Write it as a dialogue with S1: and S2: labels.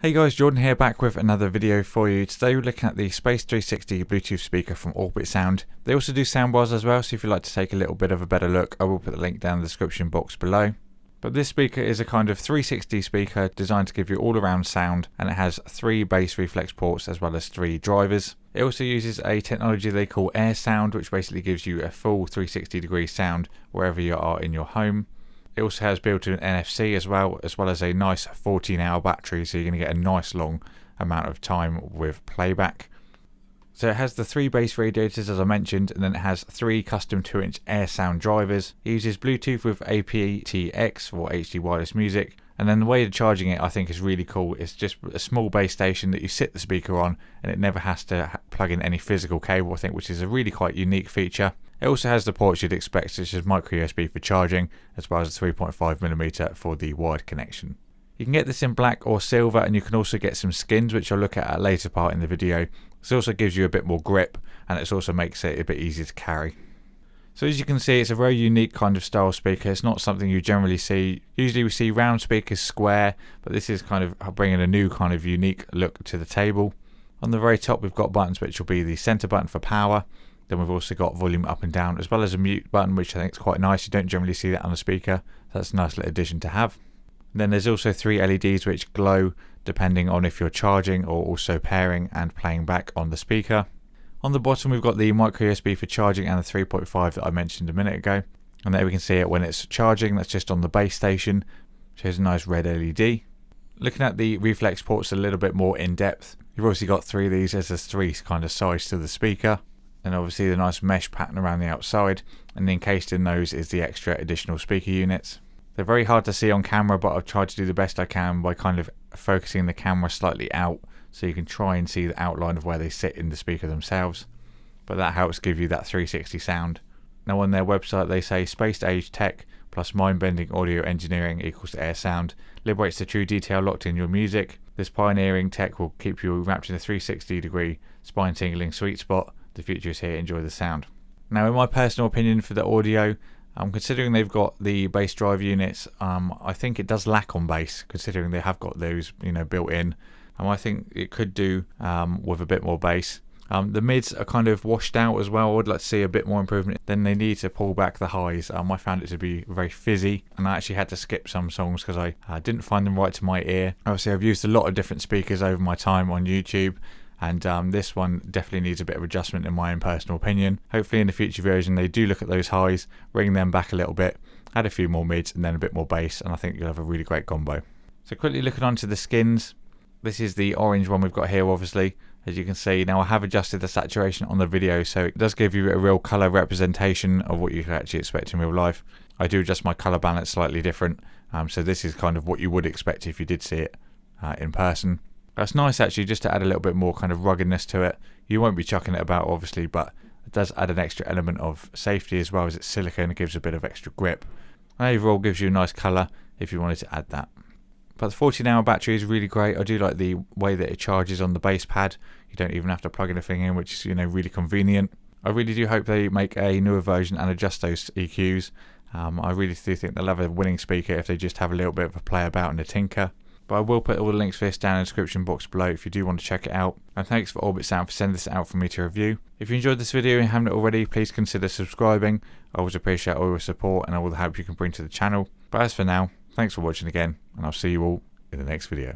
S1: Hey guys, Jordan here, back with another video for you. Today we're looking at the Spaced360 Bluetooth speaker from Orbitsound. They also do soundbars as well, so if you'd like to take a little bit of a better look, I will put the link down in the description box below. But this speaker is a kind of 360 speaker designed to give you all around sound, and it has 3 bass reflex ports as well as 3 drivers. It also uses a technology they call air sound, which basically gives you a full 360 degree sound wherever you are in your home. It also has built-in NFC as well as a nice 14-hour battery, so you're going to get a nice long amount of time with playback. So it has the 3 bass radiators as I mentioned, and then it has 3 custom 2-inch air sound drivers. It uses Bluetooth with aptX for HD wireless music, and then the way of charging it I think is really cool. It's just a small base station that you sit the speaker on, and it never has to plug in any physical cable, I think, which is a really quite unique feature. It also has the ports you'd expect, such as micro USB for charging, as well as a 3.5mm for the wired connection. You can get this in black or silver, and you can also get some skins, which I'll look at a later part in the video. This also gives you a bit more grip, and it also makes it a bit easier to carry. So as you can see, it's a very unique kind of style speaker. It's not something you generally see. Usually we see round speakers square, but this is kind of bringing a new kind of unique look to the table. On the very top we've got buttons which will be the center button for power. Then we've also got volume up and down, as well as a mute button, which I think is quite nice. You don't generally see that on a speaker. That's a nice little addition to have. Then there's also 3 LEDs which glow depending on if you're charging or also pairing and playing back on the speaker. On the bottom we've got the micro USB for charging and the 3.5 that I mentioned a minute ago. And there we can see it when it's charging. That's just on the base station. Shows a nice red LED. Looking at the reflex ports a little bit more in depth, you've obviously got 3 of these as there's 3 kind of sides to the speaker. And obviously the nice mesh pattern around the outside, and encased in those is the extra additional speaker units. They're very hard to see on camera, but I've tried to do the best I can by kind of focusing the camera slightly out so you can try and see the outline of where they sit in the speaker themselves. But that helps give you that 360 sound. Now on their website they say spaced age tech plus mind-bending audio engineering equals air sound liberates the true detail locked in your music. This pioneering tech will keep you wrapped in a 360 degree spine tingling sweet spot. The future is here, enjoy the sound. Now in my personal opinion for the audio, considering they've got the bass drive units, I think it does lack on bass, considering they have got those built in. I think it could do with a bit more bass. The mids are kind of washed out as well. I would like to see a bit more improvement. Then they need to pull back the highs. I found it to be very fizzy, and I actually had to skip some songs because I didn't find them right to my ear. Obviously I've used a lot of different speakers over my time on YouTube, and this one definitely needs a bit of adjustment in my own personal opinion. Hopefully in the future version they do look at those highs, bring them back a little bit, add a few more mids and then a bit more bass, and I think you'll have a really great combo. So quickly looking onto the skins, this is the orange one we've got here obviously. As you can see, now I have adjusted the saturation on the video, so it does give you a real colour representation of what you can actually expect in real life. I do adjust my colour balance slightly different, so this is kind of what you would expect if you did see it in person. That's nice actually, just to add a little bit more kind of ruggedness to it. You won't be chucking it about obviously, but it does add an extra element of safety as well as it's silicone. It gives a bit of extra grip. And overall gives you a nice colour if you wanted to add that. But the 14-hour battery is really great. I do like the way that it charges on the base pad. You don't even have to plug anything in, which is really convenient. I really do hope they make a newer version and adjust those EQs. I really do think they'll have a winning speaker if they just have a little bit of a play about and a tinker. But I will put all the links for this down in the description box below if you do want to check it out. And thanks for Orbitsound for sending this out for me to review. If you enjoyed this video and haven't already, please consider subscribing. I always appreciate all your support and all the help you can bring to the channel. But as for now, thanks for watching again, and I'll see you all in the next video.